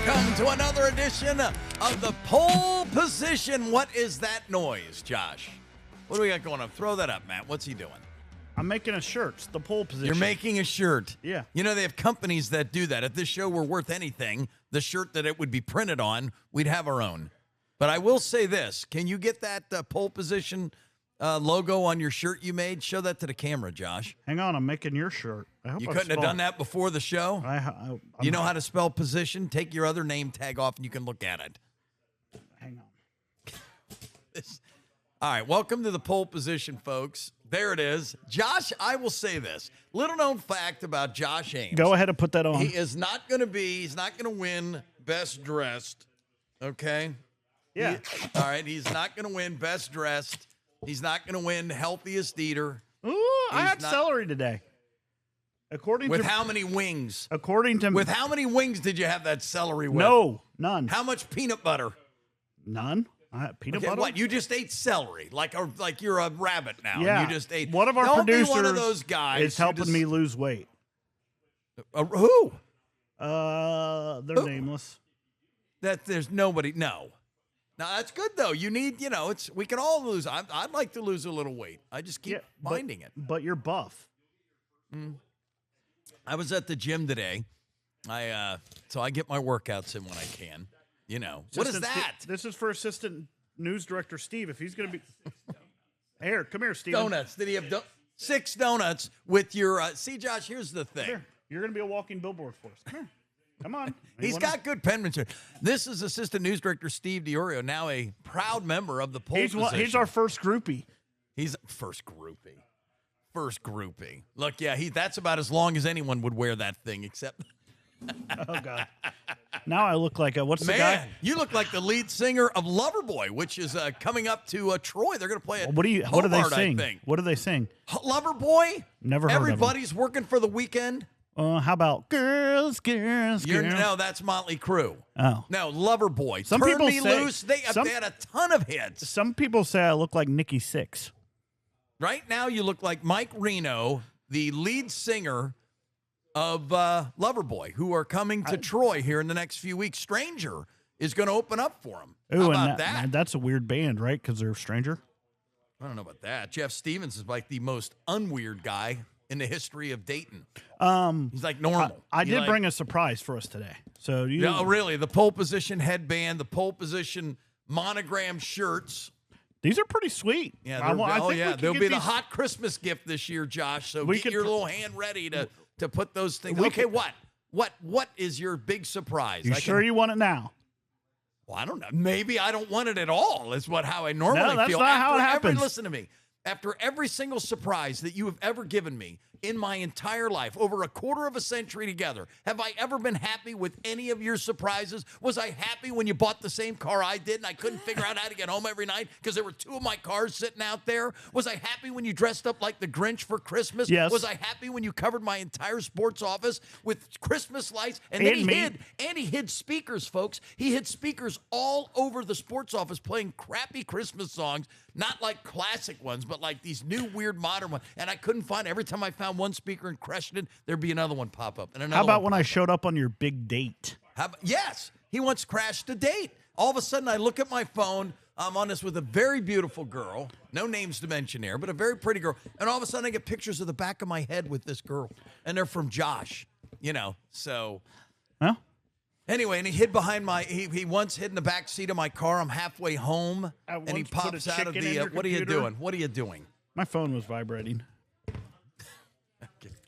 Welcome to another edition of the Pohl Position. What is that noise, Josh? What do we got going on? Throw that up, Matt. What's he doing? I'm making a shirt. It's the Pohl Position. You're making a shirt. Yeah. You know, they have companies that do that. If this show were worth anything, the shirt that it would be printed on, we'd have our own. But I will say this. Can you get that Pohl Position logo on your shirt you made? Show that to the camera, Josh. Hang on. I'm making your shirt. I hope You I couldn't have done that before the show? You know how to spell position? Take your other name tag off and you can look at it. Hang on. All right, welcome to the Pohl Position, folks. There it is. Josh, I will say this. Little known fact about Josh Ames. Go ahead and put that on. He's not going to win Best Dressed, okay? Yeah. All right, he's not going to win Best Dressed. He's not going to win Healthiest Eater. Ooh, I had celery today. With how many wings? With how many wings did you have that celery with? No, none. How much peanut butter? None. I had peanut butter. What? You just ate celery, like you're a rabbit now. Yeah. And you just ate. One of our Don't producers be one of those guys is helping me lose weight. Who? They're nameless. There's nobody. No. Now that's good though. You need, we can all lose. I'd like to lose a little weight. I just keep finding it. But you're buff. I was at the gym today. So I get my workouts in when I can. What is that? This is for Assistant News Director Steve. If he's going to be here, come here, Steve. Donuts. Did he have 6 donuts with your? See, Josh. Here's the thing. Here. You're going to be a walking billboard for us. Come here. Come on. He's got good penmanship. This is Assistant News Director Steve DiOrio, now a proud member of the Pohl Position. He's our first groupie. He's first groupie. First groupie. Look, yeah, that's about as long as anyone would wear that thing, except. Oh God! Now I look like what's the guy? You look like the lead singer of Loverboy, which is coming up to Troy. They're going to play it. What do they sing? What do they sing? Loverboy. Never heard Everybody's of working for the weekend. How about girls? No, that's Motley Crue. Oh. No, Loverboy. Some Turn people Me say, Loose. They had a ton of hits. Some people say I look like Nikki Sixx. Right now, you look like Mike Reno, the lead singer of Loverboy, who are coming to Troy here in the next few weeks. Stranger is going to open up for him. How about that? Man, that's a weird band, right? Because they're Stranger. I don't know about that. Jeff Stevens is like the most unweird guy in the history of Dayton. He's like normal. I did bring a surprise for us today. So No, really. The Pohl Position headband, the Pohl Position monogram shirts. These are pretty sweet. Yeah, they'll be the hot Christmas gift this year, Josh. So get your little hand ready to put those things. Okay, what is your big surprise? You sure you want it now? Well, I don't know. Maybe I don't want it at all. Is how I normally feel. That's not how it happens. Listen to me. After every single surprise that you have ever given me in my entire life, over a quarter of a century together, have I ever been happy with any of your surprises? Was I happy when you bought the same car I did and I couldn't figure out how to get home every night because there were 2 of my cars sitting out there? Was I happy when you dressed up like the Grinch for Christmas? Yes. Was I happy when you covered my entire sports office with Christmas lights? And then he hid speakers, folks. He hid speakers all over the sports office playing crappy Christmas songs, not like classic ones, but like these new weird modern ones. And I couldn't find, every time I found one speaker and crushed it, there'd be another one pop up. And another How about when I showed up on your big date? Yes, he once crashed a date. All of a sudden, I look at my phone. I'm on this with a very beautiful girl. No names to mention here, but a very pretty girl. And all of a sudden, I get pictures of the back of my head with this girl. And they're from Josh, so. Huh? Anyway, and he hid behind he once hid in the back seat of my car. I'm halfway home, and he pops out of the, what are you doing? What are you doing? My phone was vibrating.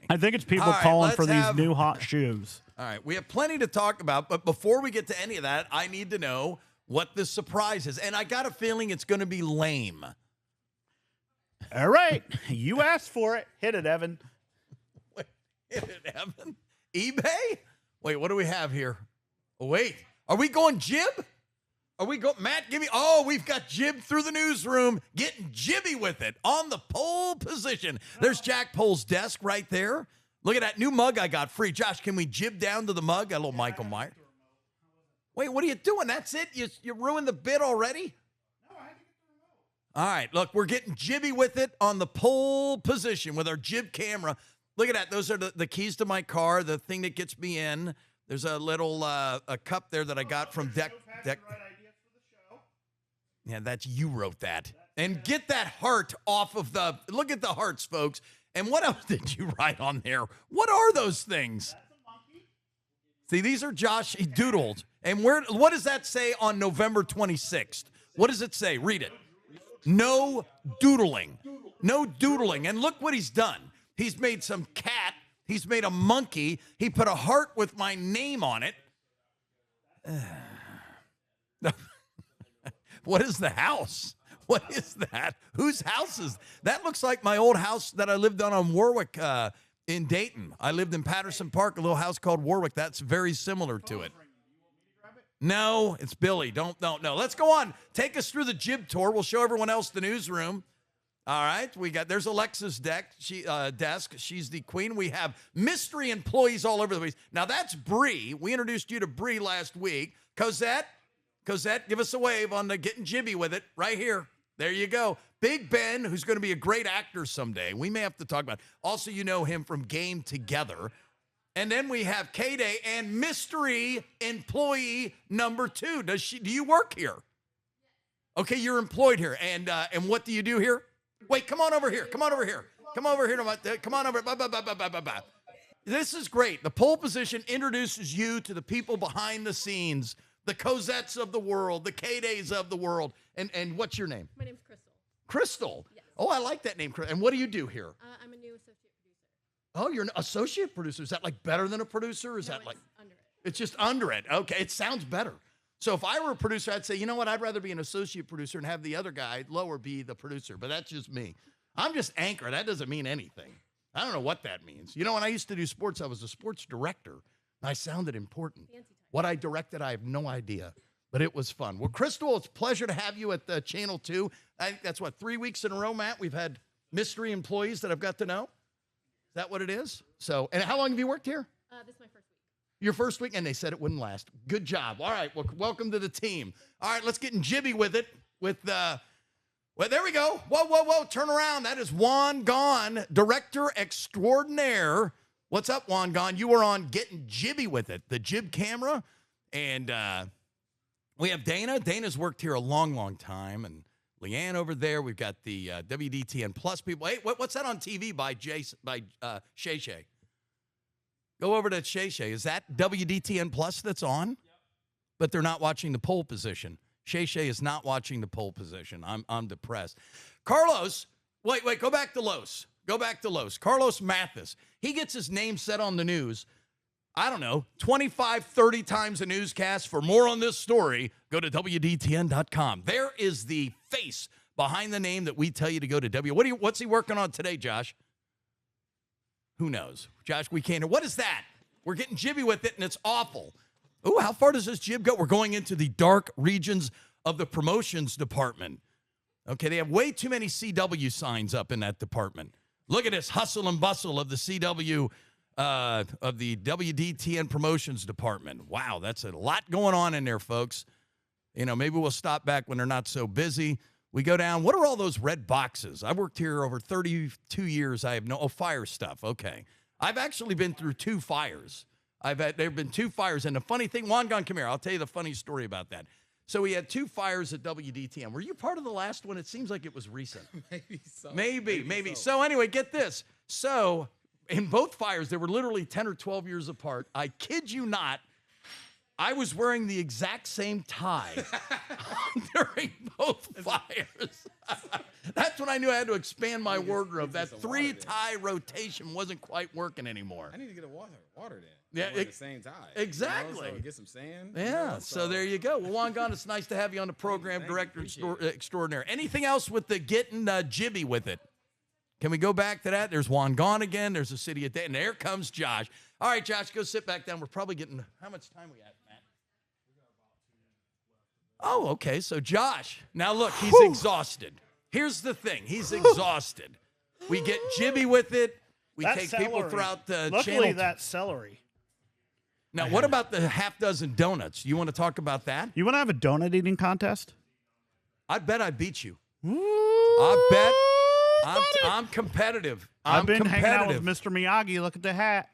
I think it's people calling for these new hot shoes. All right, we have plenty to talk about, but before we get to any of that, I need to know what this surprise is. And I got a feeling it's going to be lame. All right, you asked for it. Hit it, Evan. Wait, hit it, Evan? eBay? Wait, what do we have here? Oh, wait, are we going jib? Matt, give me, we've got Jib through the newsroom, getting jibby with it on the Pohl Position. There's Jack Pohl's desk right there. Look at that new mug I got free. Josh, can we jib down to the mug? Got a little Michael Myers. Wait, what are you doing? That's it? You ruined the bit already? No, I had to get the remote. All right, look, we're getting jibby with it on the Pohl Position with our jib camera. Look at that. Those are the keys to my car, the thing that gets me in. There's a little a cup there that I got from Deck. Yeah, that's you wrote that. And get that heart off of the. Look at the hearts, folks. And what else did you write on there? What are those things? See, these are Josh doodled. And what does that say on November 26th? What does it say? Read it. No doodling. No doodling. And look what he's done. He's made some cat. He's made a monkey. He put a heart with my name on it. What is the house? What is that? Whose house is that? Looks like my old house that I lived on Warwick in Dayton. I lived in Patterson Park, a little house called Warwick. That's very similar to it. No, it's Billy. No. Let's go on. Take us through the jib tour. We'll show everyone else the newsroom. All right, there's Alexa's desk. She's the queen. We have mystery employees all over the place. Now that's Bree. We introduced you to Bree last week. Cosette, give us a wave on the getting jibby with it right here. There you go. Big Ben, who's going to be a great actor someday. We may have to talk about it. Also, you know him from Game Together. And then we have K-Day and mystery employee number 2. Do you work here? Okay, you're employed here. And what do you do here? Wait, come on over here. Come on over here. Come over here. Come on over. Bye. This is great. The Pohl Position introduces you to the people behind the scenes, the Cosettes of the world, the K-Days of the world. And what's your name? My name's Crystal. Crystal? Yes. Oh, I like that name. And what do you do here? I'm a new associate producer. Oh, you're an associate producer. Is that like better than a producer? Is no, that like under it? It's just under it. Okay, it sounds better. So if I were a producer, I'd say, you know what? I'd rather be an associate producer and have the other guy lower be the producer. But that's just me. I'm just anchor. That doesn't mean anything. I don't know what that means. You know, when I used to do sports, I was a sports director. I sounded important. What I directed, I have no idea. But it was fun. Well, Crystal, it's a pleasure to have you at Channel 2. I think that's, 3 weeks in a row, Matt? We've had mystery employees that I've got to know. Is that what it is? So, and how long have you worked here? This is my first week. Your first week, and they said it wouldn't last. Good job. All right, well, welcome to the team. All right, let's get in jibby with it. Well, there we go. Whoa, turn around. That is Juan Gone, director extraordinaire. What's up, Juan Gone? You were on Getting Jibby with It, the jib camera. And we have Dana. Dana's worked here a long time. And Leanne over there. We've got the WDTN Plus people. Hey, what's that on TV by Shay Shay? Go over to Shay Shay. Is that WDTN Plus that's on? Yep. But they're not watching the Pohl Position. Shay Shay is not watching the Pohl Position. I'm depressed. Carlos, wait, go back to Los. Carlos Mathis. He gets his name set on the news. I don't know, 25, 30 times a newscast. For more on this story, go to WDTN.com. There is the face behind the name that we tell you to go to What's he working on today, Josh? Who knows? Josh, we can't. What is that? We're getting jibby with it, and it's awful. Ooh, how far does this jib go? We're going into the dark regions of the promotions department. Okay, they have way too many CW signs up in that department. Look at this hustle and bustle of the CW, of the WDTN promotions department. Wow, that's a lot going on in there, folks. You know, maybe we'll stop back when they're not so busy. We go down. What are all those red boxes? I've worked here over 32 years. I have fire stuff. Okay. I've actually been through 2 fires. There have been 2 fires. And the funny thing, Juan Gone, come here. I'll tell you the funny story about that. So we had 2 fires at WDTN. Were you part of the last one? It seems like it was recent. Maybe so. Maybe. So anyway, get this. So in both fires, they were literally 10 or 12 years apart. I kid you not. I was wearing the exact same tie during both fires. That's when I knew I had to expand my wardrobe. That 3-tie rotation wasn't quite working anymore. I need to get a water then. Yeah, the same tie. Exactly. So get some sand. Yeah, so there you go. Well, Juan Gone, it's nice to have you on the program, director extraordinaire. Anything else with the getting jibby with it? Can we go back to that? There's Juan Gone again. There's the city of Dayton. And there comes Josh. All right, Josh, go sit back down. We're probably getting, how much time we got, Matt? Oh, okay. So Josh, now look, he's exhausted. Here's the thing. He's exhausted. We get jibby with it. We take people throughout the channel. Luckily, that's celery. Now, what about the half dozen donuts? You want to talk about that? You want to have a donut eating contest? I bet I beat you. Ooh, I bet I'm competitive. I've been hanging out with Mr. Miyagi. Look at the hat.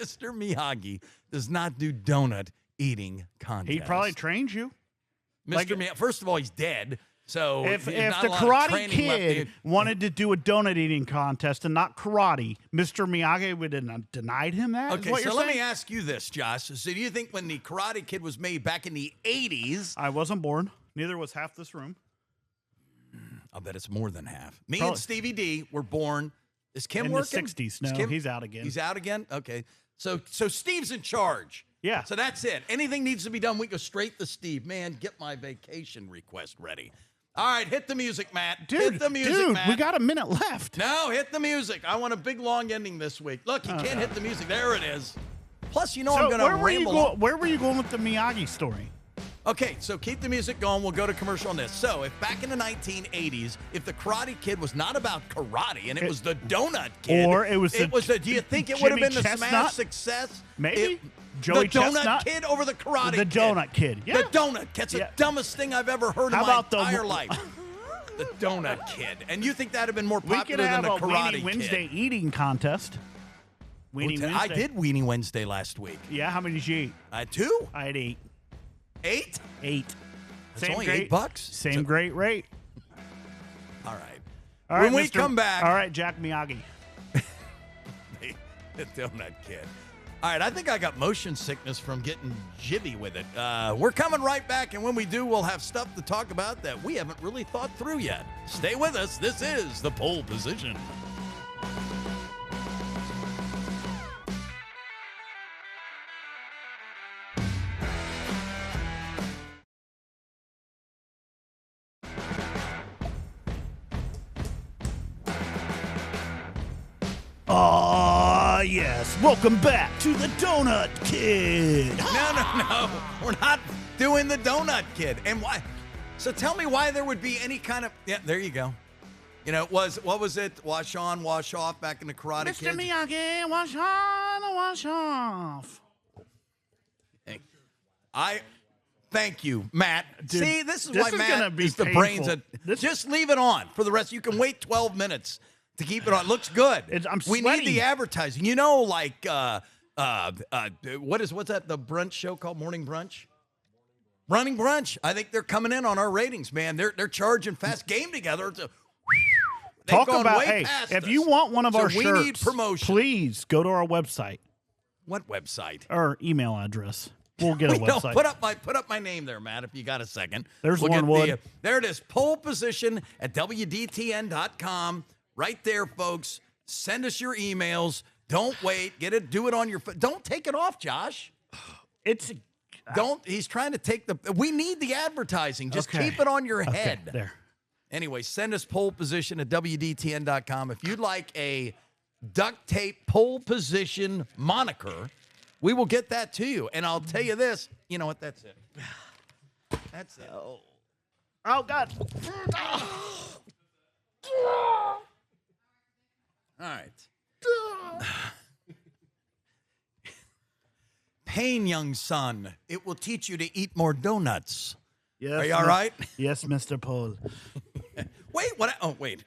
Mr. Miyagi does not do donut eating contests. He probably trains you. Mr. Miyagi, first of all, he's dead. So If there's not the a lot of Karate training left Kid in- wanted to do a donut eating contest and not karate, Mr. Miyagi would have denied him that. Is Okay, what so you're let saying? me ask you this, Josh. So do you think when the Karate Kid was made back in the 80s, I wasn't born. Neither was half this room. I'll bet it's more than half. Me Probably. and Stevie D were born. Is Kim In working? the 60s. Is No, Kim- he's out again. He's out again? Okay. So Steve's in charge. Yeah. So that's it. Anything needs to be done, we go straight to Steve. Man, get my vacation request ready. All right, hit the music, Matt. Hit the music, Matt. we got a minute left. No, hit the music. I want a big, long ending this week. Look, you can't hit the music. There it is. Plus, you know I'm going to ramble on. Where were you going with the Miyagi story? Okay, so keep the music going. We'll go to commercial on this. So, if back in the 1980s, if the Karate Kid was not about karate and it was the Donut Kid, Or it was do you think it would have Jimmy been the Chestnut? smash success? Maybe. Joey the Donut Chestnut? Kid over the Karate The Kid. Donut Kid. Yeah. The Donut Kid's Yeah. the dumbest thing I've ever heard How in my about the- entire life. The Donut Kid. And you think that would have been more We popular could have than a the Karate Weenie Wednesday Kid? eating contest. Weenie Wednesday. I did Weenie Wednesday last week. Yeah, how many did you eat? I had 2? I had 8. 8? 8. That's only $8. Same So- great rate. All right. All right, When we Mr. come back. All right, Jack Miyagi. The Donut Kid. All right, I think I got motion sickness from getting jibby with it. We're coming right back, and when we do, we'll have stuff to talk about that we haven't really thought through yet. Stay with us. This is the Pohl Position. Oh, yes. Welcome back to the Donut Kid. No. We're not doing the Donut Kid. And why? So tell me why there would be any kind of. Yeah, there you go. You know, what was it? Wash on, wash off back in the Karate Mr. Kid? Miyagi, wash on, wash off. Thank you, Matt. Dude, See, this is this why is Matt gonna be is the brains painful. that. Just leave it on for the rest. You can wait 12 minutes to keep it on. Looks good. I'm we sweating. need the advertising. You know, like what's that? The brunch show called Morning Brunch. Running Brunch. I think they're coming in on our ratings, man. They're charging fast. Game Together. They've Talk gone about, way hey, past if us. you want one of So our we shirts, need promotion. please go to our website What website? or email address. We'll get a Wait, no, website. put up my name there, Matt, if you got a second. There's We'll Lauren get Wood. there it is. Poll Position at WDTN.com. Right there, folks. Send us your emails. Don't wait. Get it. Do it on your phone. Don't take it off, Josh. It's Don't. He's trying to take the. We need the advertising. Just Okay. keep it on your okay, head. there. Anyway, send us Poll Position at WDTN.com. If you'd like a duct tape Poll Position moniker, we will get that to you. And I'll tell you this. You know what? That's it. That's it. Oh God. All right. Pain, young son. It will teach you to eat more donuts. Yes, Are you all right? Yes, Mr. Pohl. Wait, what? Oh, wait.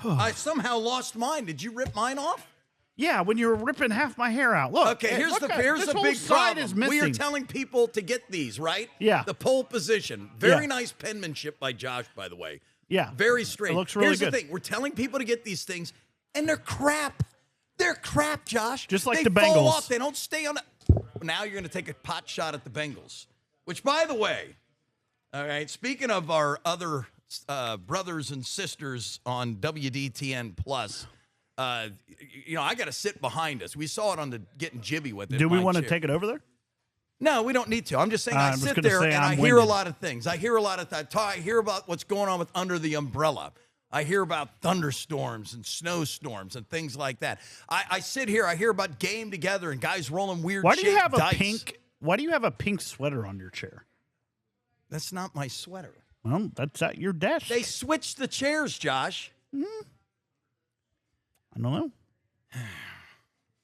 I somehow lost mine. Did you rip mine off? Yeah, when you were ripping half my hair out. Look. Okay, here's look the at- here's this the whole big side problem. is missing. We are telling people to get these, right? Yeah. The Poll Position. Very Yeah. nice penmanship by Josh, by the way. Yeah. Very straight. It looks really here's good. the thing. We're telling people to get these things, and they're crap. They're crap, Josh. Just like they the fall Bengals. off. They don't stay on. Now you're going to take a pot shot at the Bengals, which, by the way, all right, speaking of our other brothers and sisters on WDTN Plus, you know, I got to sit behind us. We saw it on the Getting Jibby with it. Do we my want to chair. take it over there? No, we don't need to. I'm just saying I I was sit gonna there say and I I'm hear a winded. lot of things. I hear a lot of I hear about what's going on with Under the Umbrella. I hear about thunderstorms and snowstorms and things like that. I sit here, I hear about Game Together and guys rolling weird Why do you shaped have a dice. pink? Why do you have a pink sweater on your chair? That's not my sweater. Well, that's at your desk. They switched the chairs, Josh. I don't know.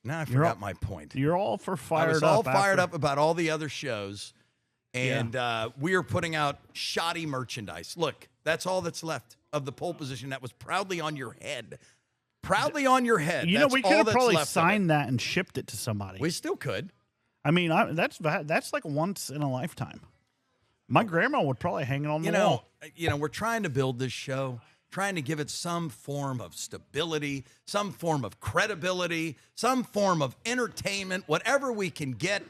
Now I You're forgot all- my point. You're all for fired I was up. all fired after- up about all the other shows, and we are putting out shoddy merchandise. Look, that's all that's left of the Poll Position that was proudly on your head. proudly on your head. You know, That's we all could have that's probably left of it. signed that and shipped it to somebody. We still could. I mean, that's like once in a lifetime. My grandma would probably hang it on the wall. We're trying to build this show, trying to give it some form of stability, some form of credibility, some form of entertainment, whatever we can get.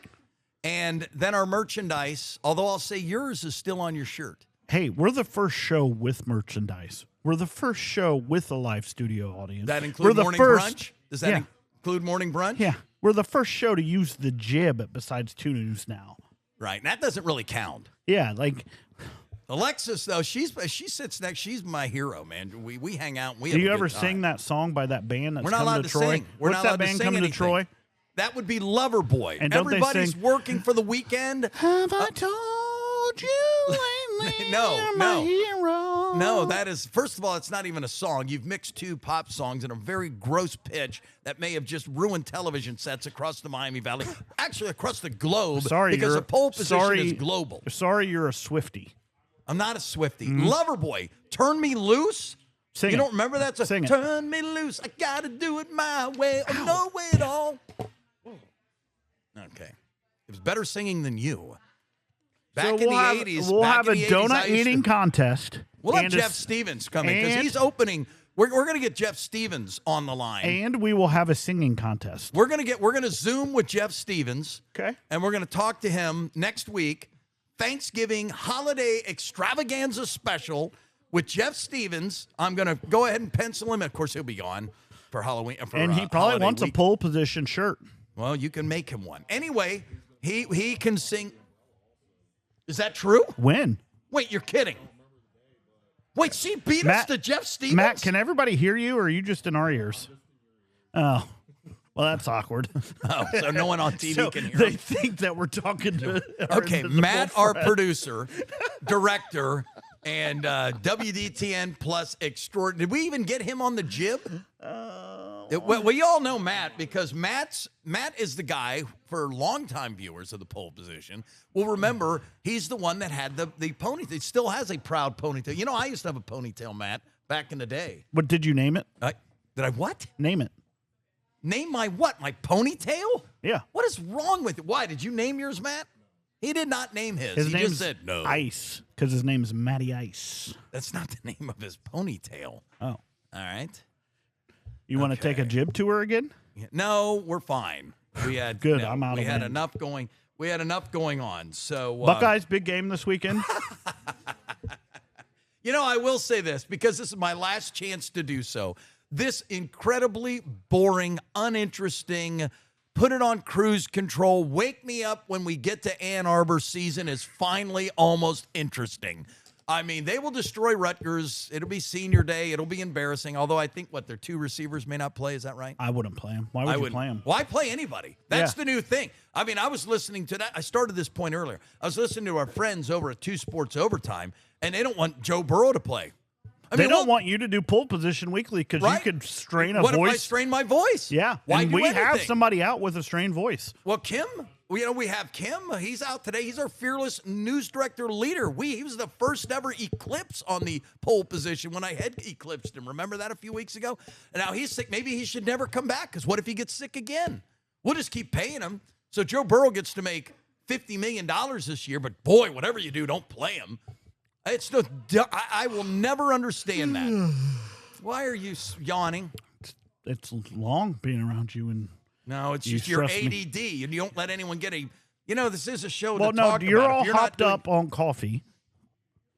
And then our merchandise, although I'll say yours is still on your shirt. Hey, we're the first show with merchandise. We're the first show with a live studio audience. That include morning brunch? Does that Yeah. include morning brunch? Yeah, we're the first show to use the jib besides 2 News Now. Right. And that doesn't really count. Yeah, like, Alexis, though, she sits next. She's my hero, man. We hang out. And we do have you a ever good time. sing that song by that band that's We're not coming allowed to to Troy? sing. We're What's not that allowed to band sing coming anything. to Troy? That would be Loverboy. And don't they Everybody's sing- working for the weekend. Have I told you lately? No, you're no. my hero? No, that is, first of all, it's not even a song. You've mixed 2 pop songs in a very gross pitch that may have just ruined television sets across the Miami Valley, actually across the globe. Sorry, because you're the pole position sorry, is global. Sorry, you're a Swiftie. I'm not a Swiftie. Loverboy, Turn Me Loose. Sing You it. don't remember that? Sing it. Turn me loose. I gotta do it my way or no way at all. Okay. It was better singing than you. Back So in the we'll have, 80s. we'll back have in a the 80s, I donut used eating to- contest. We'll have and Jeff a- Stevens come in because and- he's opening. We're going to get Jeff Stevens on the line. And we will have a singing contest. We're going to Zoom with Jeff Stevens. Okay. And we're going to talk to him next week. Thanksgiving holiday extravaganza special with Jeff Stevens. I'm going to go ahead and pencil him. Of course, he'll be on for Halloween. And he probably holiday wants week. a pole position shirt. Well, you can make him one. Anyway, he can sing. Is that true? When? Wait, you're kidding. Wait, she beat us Matt- to Jeff Stevens? Matt, can everybody hear you, or are you just in our ears? Oh, well, that's awkward. Oh, so no one on TV So can hear they him. think that we're talking to our Okay, invisible Matt, our friend. producer, director, and WDTN Plus extraordinary. Did we even get him on the jib? Well, we all know Matt because Matt is the guy for longtime viewers of the pole position. Will remember he's the one that had the ponytail. He still has a proud ponytail. You know, I used to have a ponytail, Matt, back in the day. What did you name it? Did I what? Name it. Name my what? My ponytail? Yeah. What is wrong with it? Why? Did you name yours, Matt? He did not name his. His He name's just said no. Ice, because his name's Matty Ice. That's not the name of his ponytail. Oh. All right. You want to take a Okay. jib tour again? Yeah, no, we're fine. We had Good, no, I'm out We of had wind. enough going. We had enough going on. So Buckeyes, big game this weekend. You know, I will say this because this is my last chance to do so. This incredibly boring, uninteresting, put it on cruise control, wake me up when we get to Ann Arbor season is finally almost interesting. I mean, they will destroy Rutgers. It'll be senior day. It'll be embarrassing. Although I think, their 2 receivers may not play. Is that right? I wouldn't play him. Why would you play him? Why play anybody? That's Yeah. the new thing. I mean, I was listening to that. I started this point earlier. I was listening to our friends over at 2 Sports Overtime, and they don't want Joe Burrow to play. I They mean, don't want you to do pole position weekly because you Right? could strain a What voice. if I strain my voice? Yeah, Why and do we have anything? somebody out with a strained voice. Well, Kim, we have Kim. He's out today. He's our fearless news director leader. He was the first ever eclipse on the pole position when I had eclipsed him. Remember that a few weeks ago? And now he's sick. Maybe he should never come back because what if he gets sick again? We'll just keep paying him. So Joe Burrow gets to make $50 million this year. But boy, whatever you do, don't play him. I will never understand that. Why are you yawning? It's long being around you and. No, it's You just your trust ADD, me. and you don't let anyone get a. This is a show Well, to no, talk you're about. If all you're not hopped doing- up on coffee.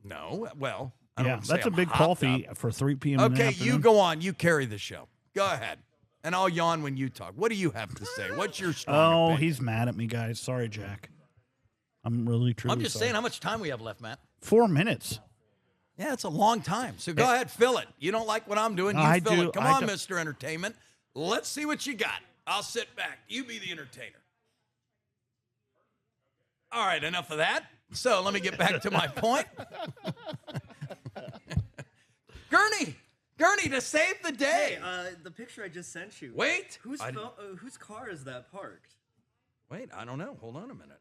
No, well, I don't Yeah, wanna say that's a I'm big hopped coffee up. for 3 p.m. in the Okay, afternoon. you go on. You carry the show. Go ahead, and I'll yawn when you talk. What do you have to say? What's your strong Oh, opinion? he's mad at me, guys. Sorry, Jack. I'm really truly I'm just sorry. saying how much time we have left, Matt. 4 minutes. Yeah, it's a long time. So go ahead, fill it. You don't like what I'm doing, you I fill do. it. Come I on, do. Mr. Entertainment. Let's see what you got. I'll sit back. You be the entertainer. All right, enough of that. So let me get back to my point. Gurney, to save the day. Hey, the picture I just sent you. Wait. Whose car is that parked? Wait, I don't know. Hold on a minute.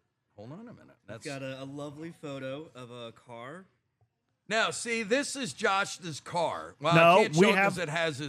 That's Got a lovely photo of a car. Now, see, this is Josh's car. Well, No, I can't we show it have- because it has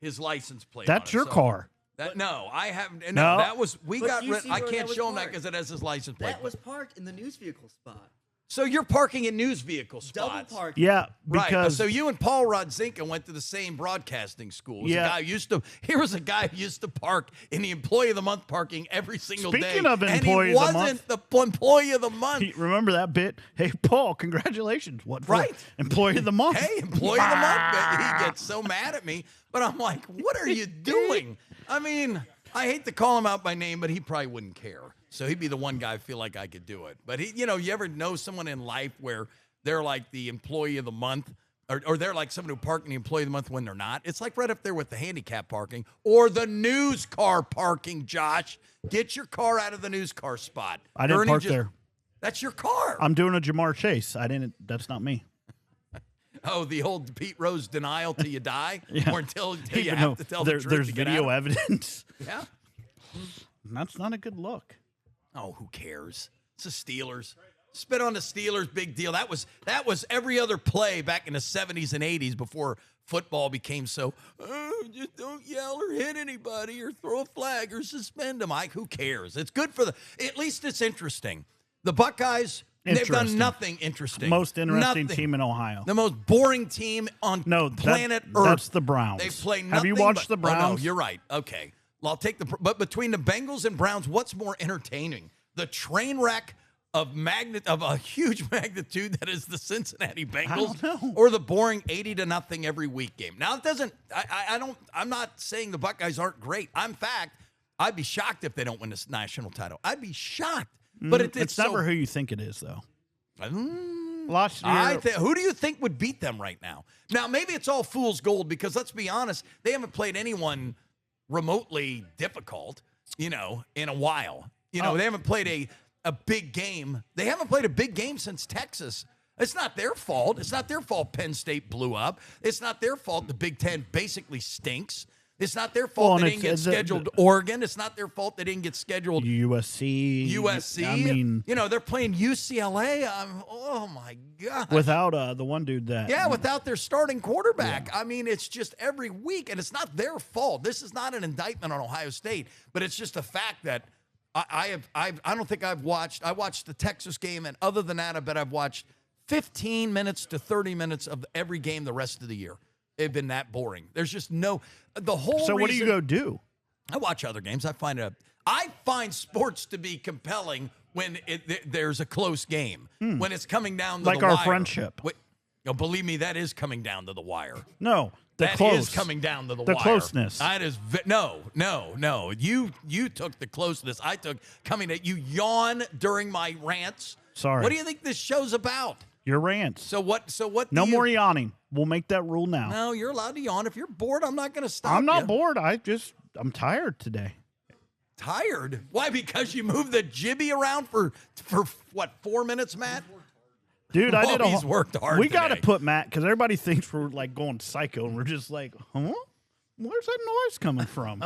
his license plate. That's on it. your car. No, I haven't. No, No. that was we But got you rid. see I where can't that show was him that parked. because it has his license plate. That was parked in the news vehicle spot. So you're parking in news vehicle Double spots. parked. Yeah, Right. because So you and Paul Rodzinka went to the same broadcasting school. Yeah. Here was a guy who used to park in the Employee of the Month parking every single day. Speaking of and Employee he of the wasn't the Employee of the Month. remember that bit? Hey, Paul, congratulations. What for? Right. Employee of the month. Hey, Employee of the Month. He gets so mad at me. But I'm like, what are you doing? I mean, I hate to call him out by name, but he probably wouldn't care. So he'd be the one guy I feel like I could do it. But you ever know someone in life where they're like the Employee of the Month, or they're like someone who parked in the Employee of the Month when they're not? It's like right up there with the handicap parking or the news car parking, Josh. Get your car out of the news car spot. I didn't Ernie park there. That's your car. I'm doing a Jamar Chase. That's not me. Oh, the old Pete Rose denial till you die? Yeah. Or until you Even have though to tell the truth there's to get video out? evidence. Yeah. That's not a good look. Oh, who cares? It's the Steelers. Spit on the Steelers, big deal. That was every other play back in the 70s and 80s before football became so, just don't yell or hit anybody or throw a flag or suspend them. Mike, who cares? It's good for at least it's interesting. The Buckeyes, they've done Interesting. nothing interesting. Most interesting Nothing. team in Ohio. The most boring team on planet Earth. That's the Browns. They play nothing. Have you watched the Oh, no, Browns? you're right. Okay. Well, I'll take but between the Bengals and Browns, what's more entertaining? The train wreck of a huge magnitude that is the Cincinnati Bengals, don't know. or the boring 80-0 every week game. Now it doesn't. I'm not saying the Buckeyes aren't great. In fact, I'd be shocked if they don't win this national title. I'd be shocked. But it's never who you think it is, though. Last year, Who do you think would beat them right now? Now, maybe it's all fool's gold because let's be honest, they haven't played anyone remotely difficult, in a while. They haven't played a big game. They haven't played a big game since Texas. It's not their fault. It's not their fault Penn State blew up. It's not their fault the Big Ten basically stinks. It's not their fault they didn't get scheduled Oregon. It's not their fault they didn't get scheduled USC. I mean, they're playing UCLA. Oh my God. without the one dude that. Yeah, without their starting quarterback. Yeah. I mean, it's just every week, and it's not their fault. This is not an indictment on Ohio State, but it's just a fact that I don't think I've watched. I watched the Texas game, and other than that, I bet I've watched 15 minutes to 30 minutes of every game the rest of the year. They've been that boring. There's just the whole So what do you reason- go do? I watch other games. I find sports to be compelling when there's a close game, when it's coming down to Like the our wire. friendship. Believe me, that is coming down to the wire. No, That is coming down to the wire. closeness. That is no. You took the closeness. I took coming at you. Yawn during my rants. Sorry. What do you think this show's about? Your rants. So what? No more yawning. We'll make that rule now. No, you're allowed to yawn. If you're bored, I'm not going to stop. I'm not you. bored. I'm tired today. Tired? Why? Because you moved the jibby around for what, 4 minutes, Matt? Dude, I did a he's worked hard We got to today. put Matt, because everybody thinks we're like going psycho, and we're just like, huh? Where's that noise coming from?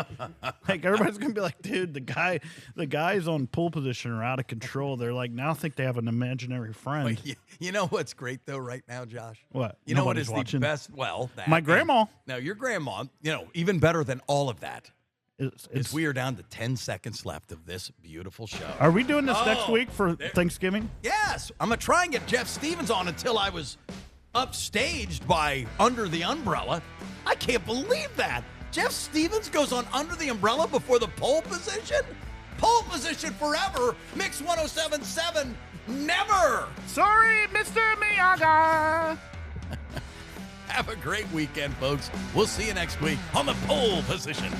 Like everybody's gonna be like, dude, the guys on Pohl Position are out of control. They're like, now think they have an imaginary friend. Wait, you know what's great though right now, Josh? What? You know what Nobody's is watching? the best? Well, that, My grandma. No, your grandma. Even better than all of that. It's Is we are down to 10 seconds left of this beautiful show. Are we doing this next Oh, week for Thanksgiving? Yes, I'm gonna try and get Jeff Stevens on until I was upstaged by Under the Umbrella. I can't believe that. Jeff Stevens goes on Under the Umbrella before the Pohl Position? Pohl Position forever. Mix 107.7 never. Sorry, Mr. Miyaga. Have a great weekend, folks. We'll see you next week on the Pohl Position.